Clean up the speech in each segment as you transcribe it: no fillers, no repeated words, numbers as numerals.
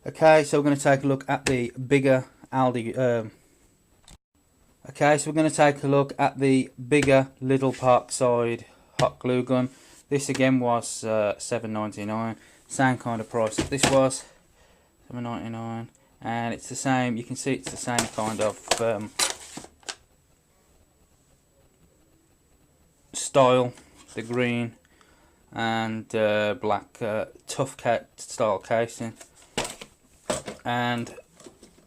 Okay, so we're going to take a look at the bigger Aldi. Okay, so we're going to take a look at the bigger Lidl Parkside hot glue gun. This again was $7.99, same kind of price that this was, $7.99, and it's the same. You can see it's the same kind of style, the green and black tough style casing. And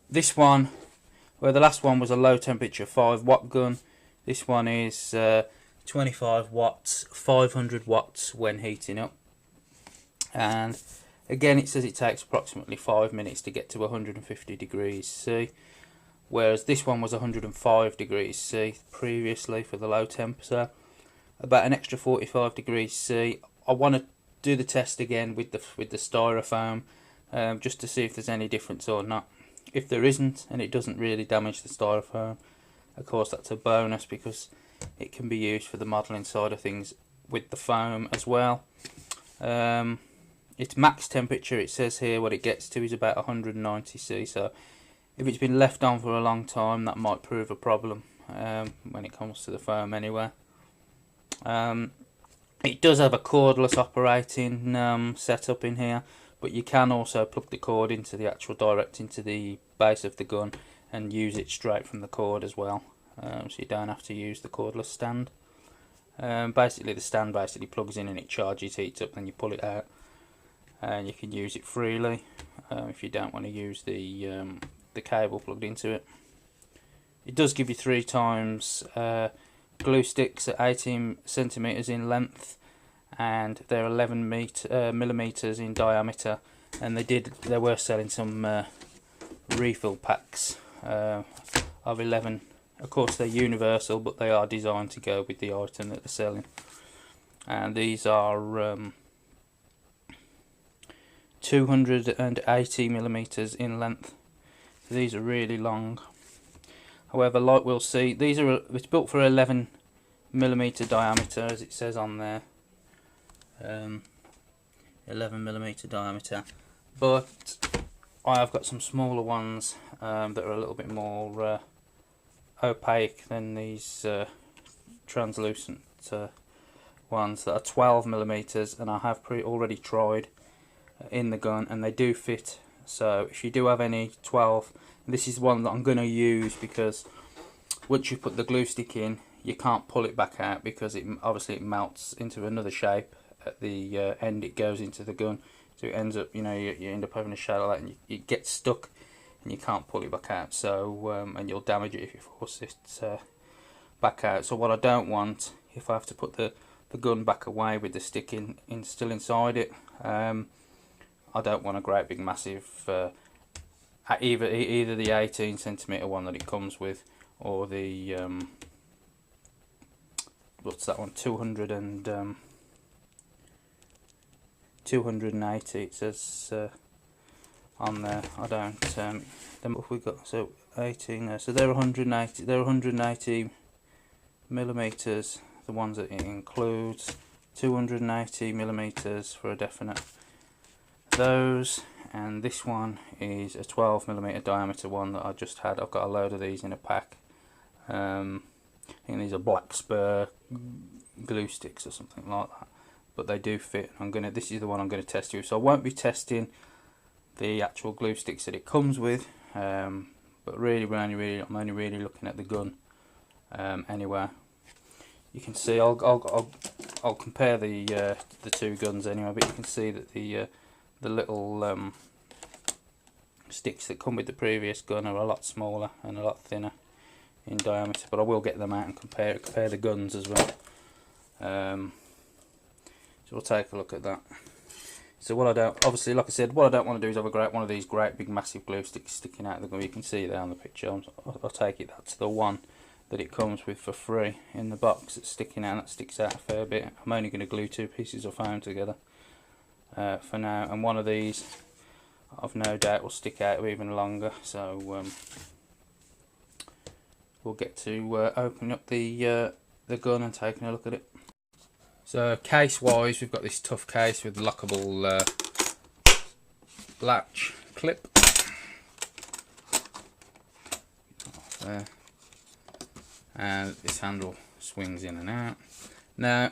this one, where the last one was a low temperature 5 watt gun, this one is 25 watts, 500 watts when heating up. And again, it says it takes approximately 5 minutes to get to 150 degrees C, whereas this one was 105 degrees C previously for the low temp, so about an extra 45 degrees C. I want to do the test again with the styrofoam, just to see if there's any difference or not. If there isn't, and it doesn't really damage the styrofoam, of course that's a bonus, because it can be used for the modelling side of things with the foam as well. Its max temperature, it says here, what it gets to is about 190 C, so if it's been left on for a long time, that might prove a problem when it comes to the foam anyway. It does have a cordless operating setup in here, but you can also plug the cord into the direct into the base of the gun and use it straight from the cord as well, so you don't have to use the cordless stand. Basically the stand basically plugs in and it charges, heats up, then you pull it out and you can use it freely if you don't want to use the cable plugged into it. It does give you 3 times glue sticks at 18 centimeters in length, and they're 11 millimeters in diameter, and they were selling some refill packs of 11. Of course they're universal, but they are designed to go with the item that they're selling, and these are 280 millimeters in length, so these are really long. However, like we'll see, it's built for 11 millimeter diameter, as it says on there. 11 millimeter diameter, but I have got some smaller ones that are a little bit more opaque than these translucent ones that are 12 millimeters, and I have already tried in the gun, and they do fit. So if you do have any 12, this is one that I'm going to use, because once you put the glue stick in, you can't pull it back out, because obviously it melts into another shape at the end. It goes into the gun, so it ends up, you end up having a shell like that, and it gets stuck and you can't pull it back out. So and you'll damage it if you force it back out. So what I don't want, if I have to put the gun back away with the stick still inside it, I don't want a great big massive either the 18 centimeter one that it comes with, or the what's that one, 280 it says on there. I don't then what we got, so 18 there, so they're 180 millimeters, the ones that it includes, 280 millimeters for a definite, those. And this one is a 12 millimeter diameter one that I just had. I've got a load of these in a pack. I think these are Black Spur glue sticks or something like that, but they do fit. This is the one I'm going to test with. So I won't be testing the actual glue sticks that it comes with, but really I'm only really looking at the gun. Anyway, you can see I'll compare the 2 guns anyway, but you can see that the little sticks that come with the previous gun are a lot smaller and a lot thinner in diameter, but I will get them out and compare the guns as well. So we'll take a look at that. So what I don't, obviously, like I said, what I don't want to do is have one of these great big massive glue sticks sticking out of the gun. You can see there on the picture. I'll take it that's the one that it comes with for free in the box that's sticking out. That sticks out a fair bit. I'm only going to glue 2 pieces of foam together for now, and one of these I've no doubt will stick out even longer. So we'll get to opening up the gun and taking a look at it. So case wise, we've got this tough case with lockable latch. clip. There. And this handle swings in and out. Now,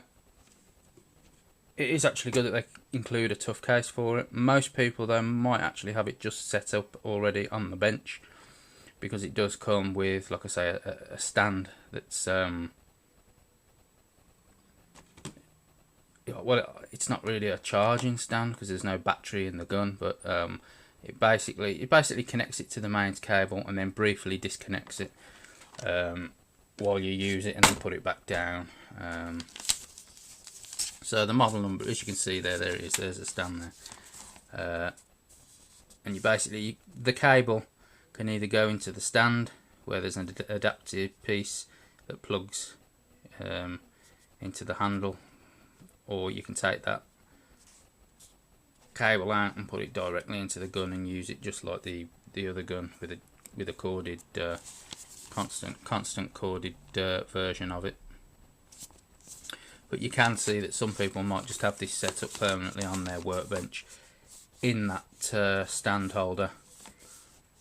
it is actually good that they include a tough case for it. Most people though might actually have it just set up already on the bench, because it does come with, like I say, a stand that's well, it's not really a charging stand because there's no battery in the gun, but it basically connects it to the mains cable and then briefly disconnects it while you use it, and then put it back down. So the model number, as you can see there it is, there's a stand there. And you basically, the cable can either go into the stand where there's an adaptive piece that plugs into the handle, or you can take that cable out and put it directly into the gun and use it just like the other gun with a corded constant corded version of it. But you can see that some people might just have this set up permanently on their workbench in that stand holder,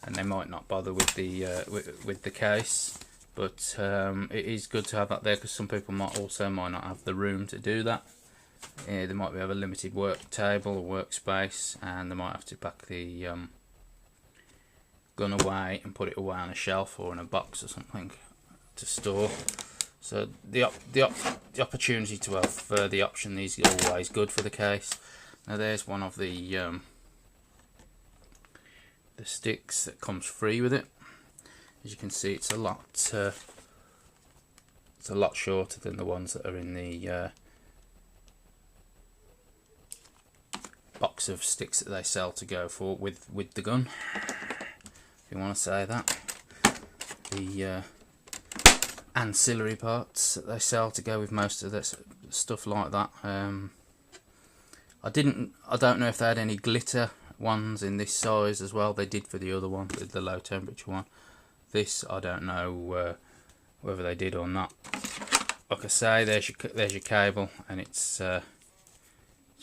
and they might not bother with the case. But it is good to have that there, because some people might not have the room to do that. They might have a limited work table or workspace, and they might have to pack the gun away and put it away on a shelf or in a box or something to store. So the opportunity to have the option is always good for the case. Now there's one of the sticks that comes free with it. As you can see, it's a lot shorter than the ones that are in the box of sticks that they sell to go for with the gun, if you want to say that. The ancillary parts that they sell to go with most of this stuff like that. I don't know if they had any glitter ones in this size as well. They did for the other one, the low temperature one. This I don't know whether they did or not. Like I say, there's your cable, and it's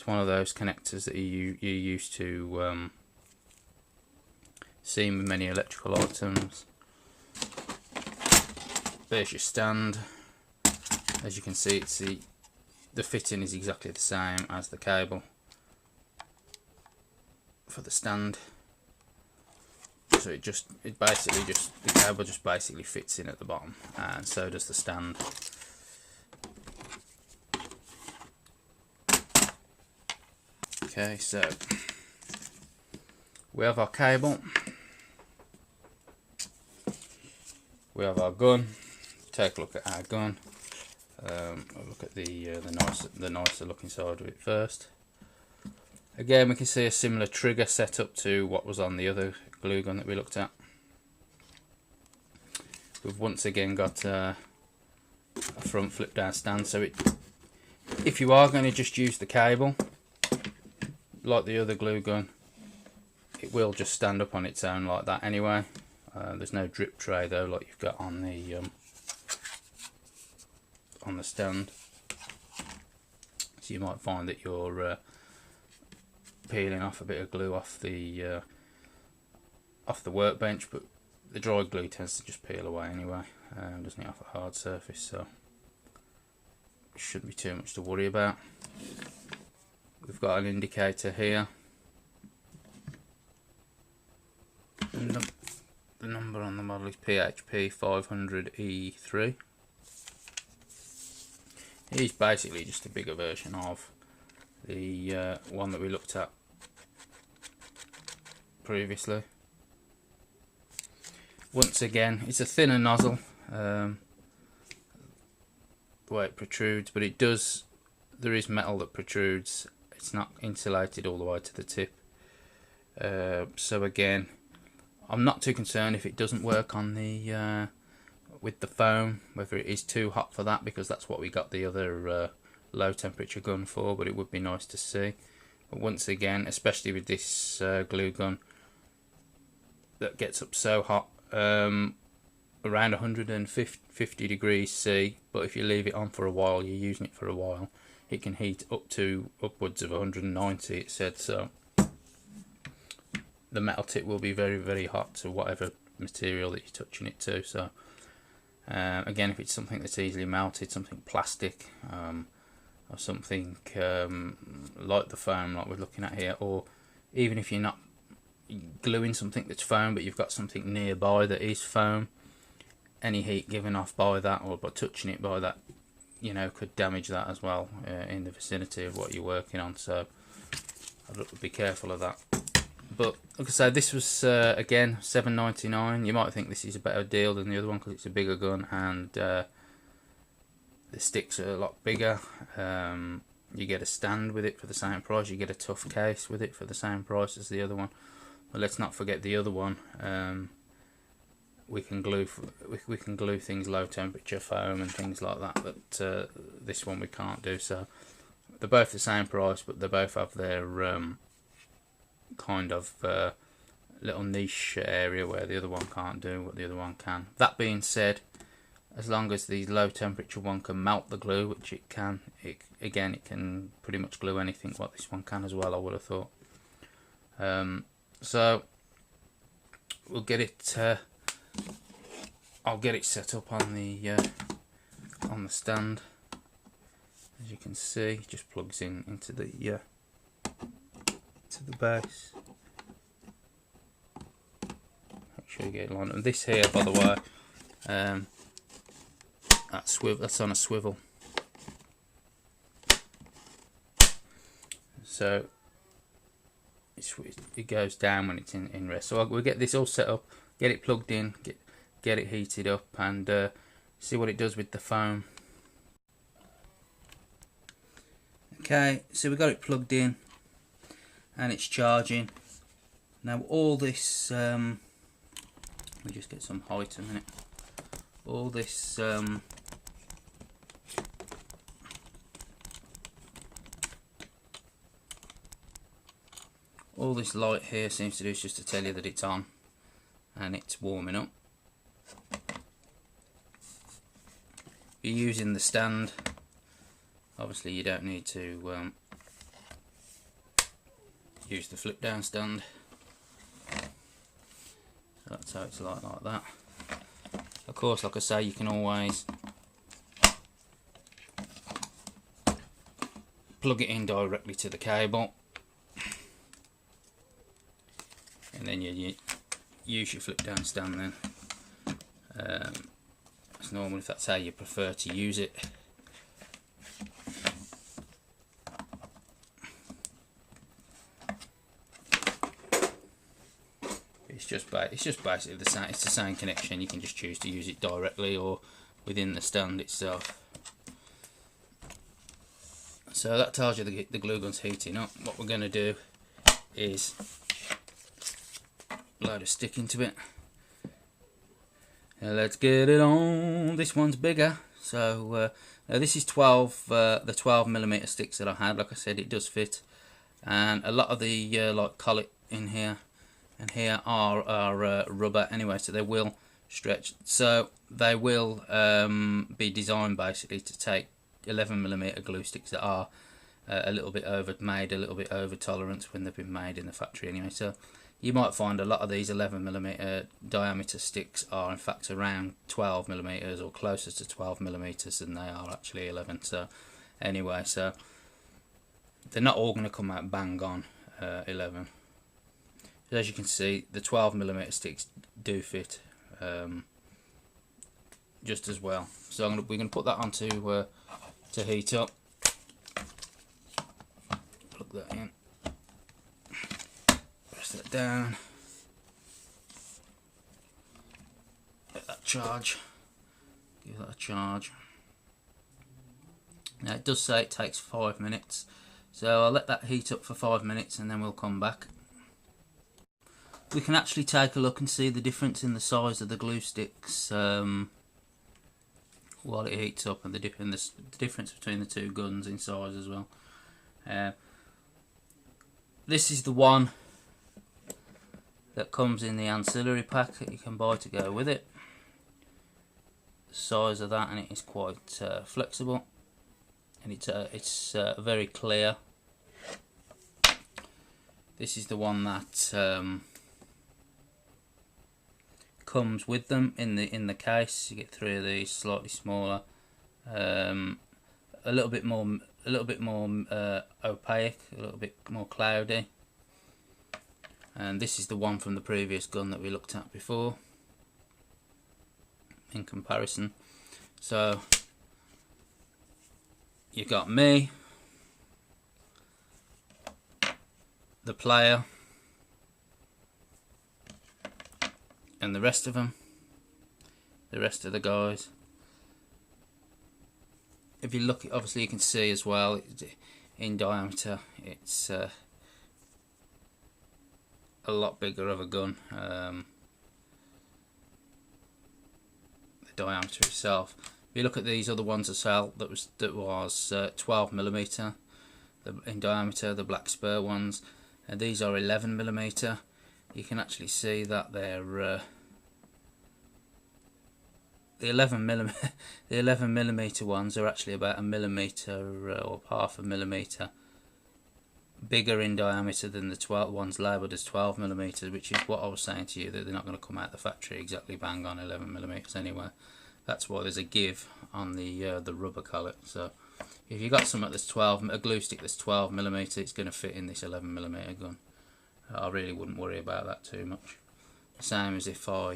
one of those connectors that you used to see with many electrical items. There's your stand. As you can see, it's the fitting is exactly the same as the cable for the stand. So the cable just basically fits in at the bottom, and so does the stand. Okay, so we have our cable, we have our gun. Take a look at our gun. I'll look at the nicer looking side of it first. Again, we can see a similar trigger setup to what was on the other glue gun that we looked at. We've once again got a front flip down stand, so if you are going to just use the cable like the other glue gun, it will just stand up on its own like that anyway. There's no drip tray though, like you've got on the stand, so you might find that you're peeling off a bit of glue off the workbench, but the dry glue tends to just peel away anyway. Doesn't it, off a hard surface, so it shouldn't be too much to worry about. We've got an indicator here, and the number on the model is PHP 500E3. It is basically just a bigger version of the one that we looked at previously. Once again, it's a thinner nozzle, the way it protrudes, but there is metal that protrudes. It's not insulated all the way to the tip. So again, I'm not too concerned if it doesn't work on the with the foam, whether it is too hot for that, because that's what we got the other low temperature gun for, but it would be nice to see. But once again, especially with this glue gun that gets up so hot, around 150 degrees C, but if you leave it on for a while, you're using it for a while, it can heat up to upwards of 190, it said. So the metal tip will be very, very hot to whatever material that you're touching it to. So again, if it's something that's easily melted, something plastic, or something like the foam like we're looking at here, or even if you're not gluing something that's foam but you've got something nearby that is foam, any heat given off by that or by touching it by that, you know, could damage that as well in the vicinity of what you're working on. So I'd be careful of that. But like I say, this was again $7.99. You might think this is a better deal than the other one because it's a bigger gun and the sticks are a lot bigger. You get a stand with it for the same price. You get a tough case with it for the same price as the other one. But let's not forget the other one. We can glue things low temperature foam and things like that. But this one we can't do. So they're both the same price, but they both have their kind of little niche area where the other one can't do what the other one can. That being said, as long as the low temperature one can melt the glue, which it can, it can pretty much glue anything what this one can as well, I would have thought. So we'll get it, I'll get it set up on the stand. As you can see, it just plugs in into the base. Make sure you get it lined up. And this here, by the way, that's on a swivel. So it goes down when it's in rest. So we'll get this all set up, get it plugged in, get it heated up, and see what it does with the foam. Okay, so we got it plugged in and it's charging. Now all this, let me just get some height a minute. All this all this light here seems to do is just to tell you that it's on and it's warming up. If you're using the stand, obviously you don't need to use the flip down stand. So that's how it's like that. Of course, like I say, you can always plug it in directly to the cable, and then you use your flip down stand then. It's normal if that's how you prefer to use it. It's just basically the same. It's the same connection. You can just choose to use it directly or within the stand itself. So that tells you the glue gun's heating up. What we're going to do is load a stick into it. Now let's get it on. This one's bigger. So this is 12. The 12mm sticks that I had. Like I said, it does fit, and a lot of the like collet in here and here are rubber anyway, so they will stretch. So they will be designed basically to take 11mm glue sticks that are a little bit over tolerance when they've been made in the factory anyway. So you might find a lot of these 11mm diameter sticks are in fact around 12mm or closer to 12mm than they are actually 11. So anyway, so they're not all going to come out bang on 11. As you can see, the 12mm sticks do fit just as well. So we're going to put that on to heat up. Plug that in. Press that down. Let that charge. Give that a charge. Now it does say it takes 5 minutes. So I'll let that heat up for 5 minutes and then we'll come back. We can actually take a look and see the difference in the size of the glue sticks while it heats up, and the difference between the two guns in size as well. This is the one that comes in the ancillary pack that you can buy to go with it. The size of that, and it is quite flexible, and it's very clear. This is the one that comes with them in the case. You get 3 of these, slightly smaller, a little bit more opaque, a little bit more cloudy. And this is the one from the previous gun that we looked at before in comparison. So you got me, the player, and the rest of them, the rest of the guys. If you look, obviously you can see as well, in diameter it's a lot bigger of a gun. The diameter itself. If you look at these other ones as well, that was 12mm in diameter, the Black Spur ones, and these are 11mm. You can actually see that they're the 11mm ones are actually about 1 millimeter or half a millimeter bigger in diameter than the 12 ones labelled as 12mm, which is what I was saying to you, that they're not going to come out of the factory exactly bang on 11mm anyway. That's why there's a give on the rubber collet. So if you got something that's a glue stick that's 12mm, it's going to fit in this 11mm gun. I really wouldn't worry about that too much. Same as if I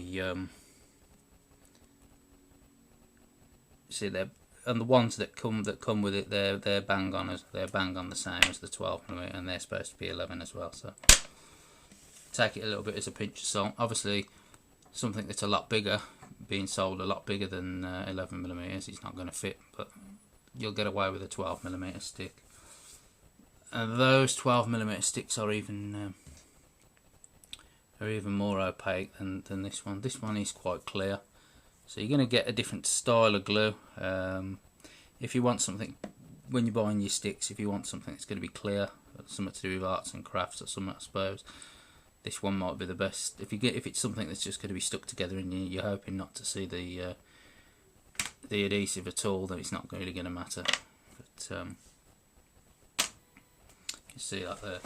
see they're, and the ones that come with it, they're bang on the same as the 12mm, and they're supposed to be 11 as well. So take it a little bit as a pinch of salt. Obviously, something that's a lot bigger, being sold a lot bigger than 11mm, it's not going to fit, but you'll get away with a 12mm stick. And those 12mm sticks are even more opaque than this one. This one is quite clear. So you're going to get a different style of glue. If you want something, when you're buying your sticks, if you want something that's going to be clear, something to do with arts and crafts or something, I suppose, this one might be the best. If it's something that's just going to be stuck together and you're hoping not to see the adhesive at all, then it's not really going to matter. But you see that there.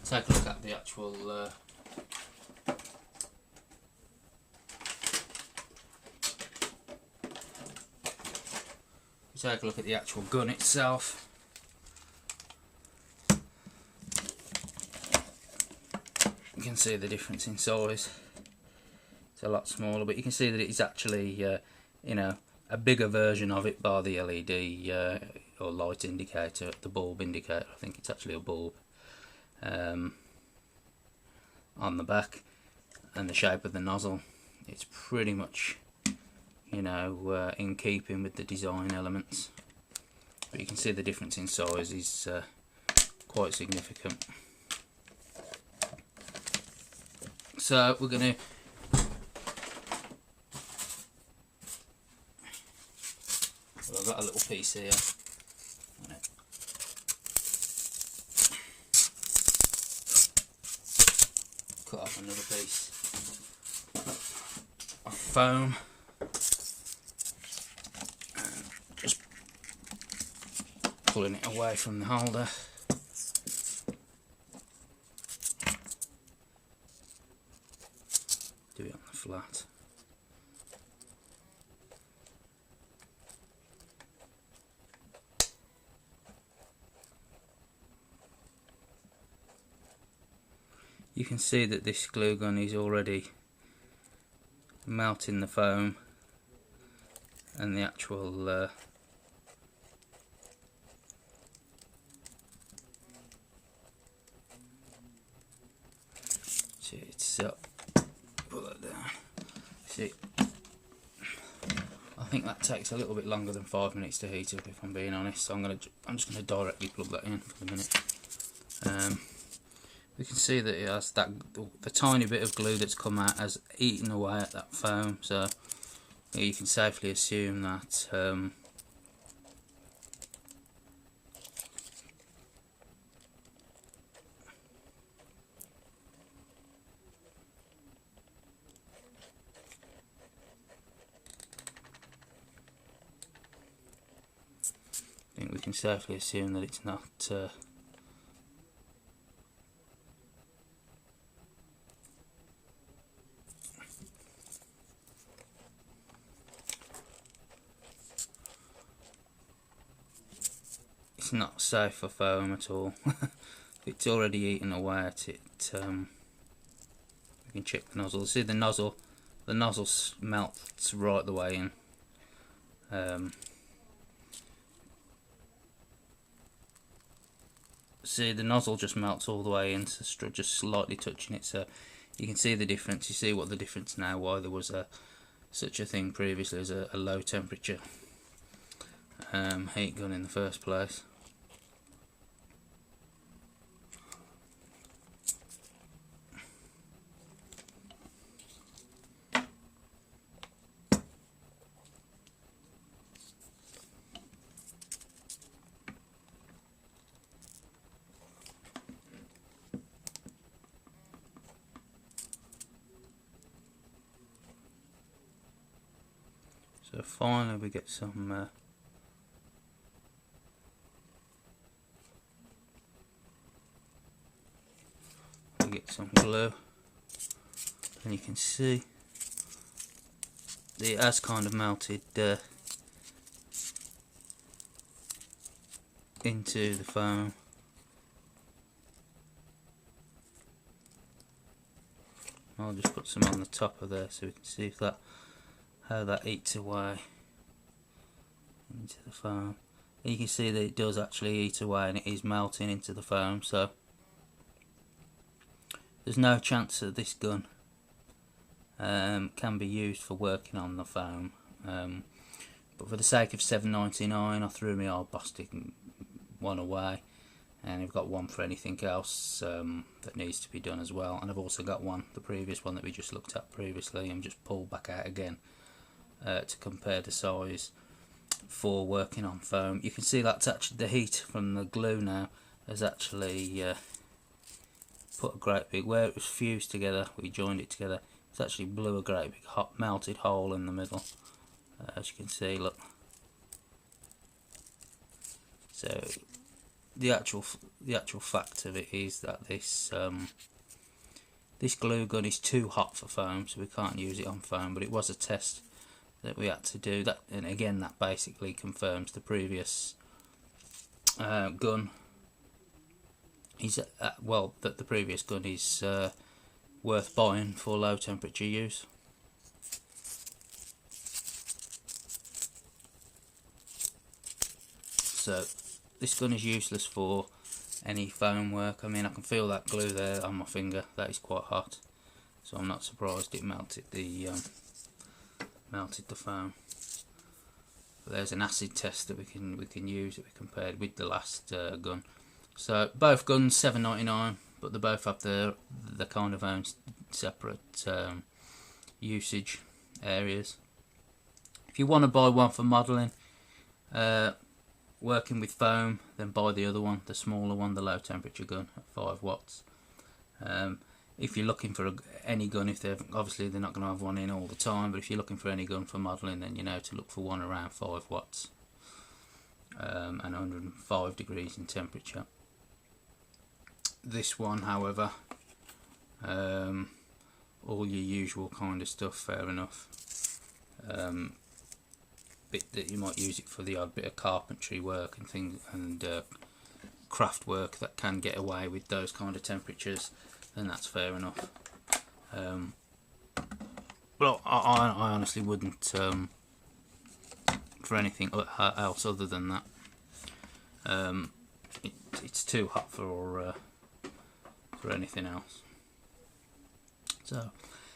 Take a look at the actual take a look at the actual gun itself. You can see the difference in size. It's a lot smaller, but you can see that it's actually you know, a bigger version of it by the LED or light indicator, the bulb indicator. I think it's actually a bulb on the back, and the shape of the nozzle. It's pretty much, you know, in keeping with the design elements, but you can see the difference in size is quite significant. So we're going to I've got a little piece here. Cut off another piece of foam. Just pulling it away from the holder. Do it on the flat. You can see that this glue gun is already melting the foam, and the actual see, it's put that down. See, I think that takes a little bit longer than 5 minutes to heat up, if I'm being honest. So I'm just gonna directly plug that in for the minute. We can see that it has the tiny bit of glue that's come out has eaten away at that foam, so you can safely assume that it's not it's not safe for foam at all. If it's already eaten away at it, you can check the nozzle. See the nozzle melts right the way in. See, the nozzle just melts all the way in, so just slightly touching it, so you can see the difference. You see what the difference now, why there was such a thing previously as a low temperature heat gun in the first place. So finally we get some glue, and you can see it has kind of melted into the foam. I'll just put some on the top of there so we can see if how that eats away into the foam. And you can see that it does actually eat away, and it is melting into the foam, so there's no chance that this gun can be used for working on the foam, but for the sake of $7.99 I threw my old Bostik one away, and I've got one for anything else that needs to be done as well. And I've also got one, the previous one that we just looked at previously, and just pulled back out again to compare the size for working on foam. You can see that's actually the heat from the glue now has actually put a great big, where it was fused together, we joined it together, it's actually blew a great big hot melted hole in the middle, as you can see, look. So the actual fact of it is that this glue gun is too hot for foam, so we can't use it on foam, but it was a test that we had to do that, and again that basically confirms the previous gun is well, that the previous gun is worth buying for low temperature use. So this gun is useless for any foam work. I mean, I can feel that glue there on my finger, that is quite hot, so I'm not surprised it melted the foam. But there's an acid test that we can use that we compared with the last gun. So both guns $7.99, but they both have the kind of own separate usage areas. If you want to buy one for modelling, working with foam, then buy the other one, the smaller one, the low temperature gun at 5 watts. If you're looking for any gun, if obviously they're not going to have one in all the time, but if you're looking for any gun for modelling, then you know to look for one around 5 watts and 105 degrees in temperature. This one, however, all your usual kind of stuff, fair enough. Bit that you might use it for the odd bit of carpentry work and things, and craft work that can get away with those kind of temperatures, then that's fair enough. Well, I honestly wouldn't for anything else other than that. It's too hot for anything else. So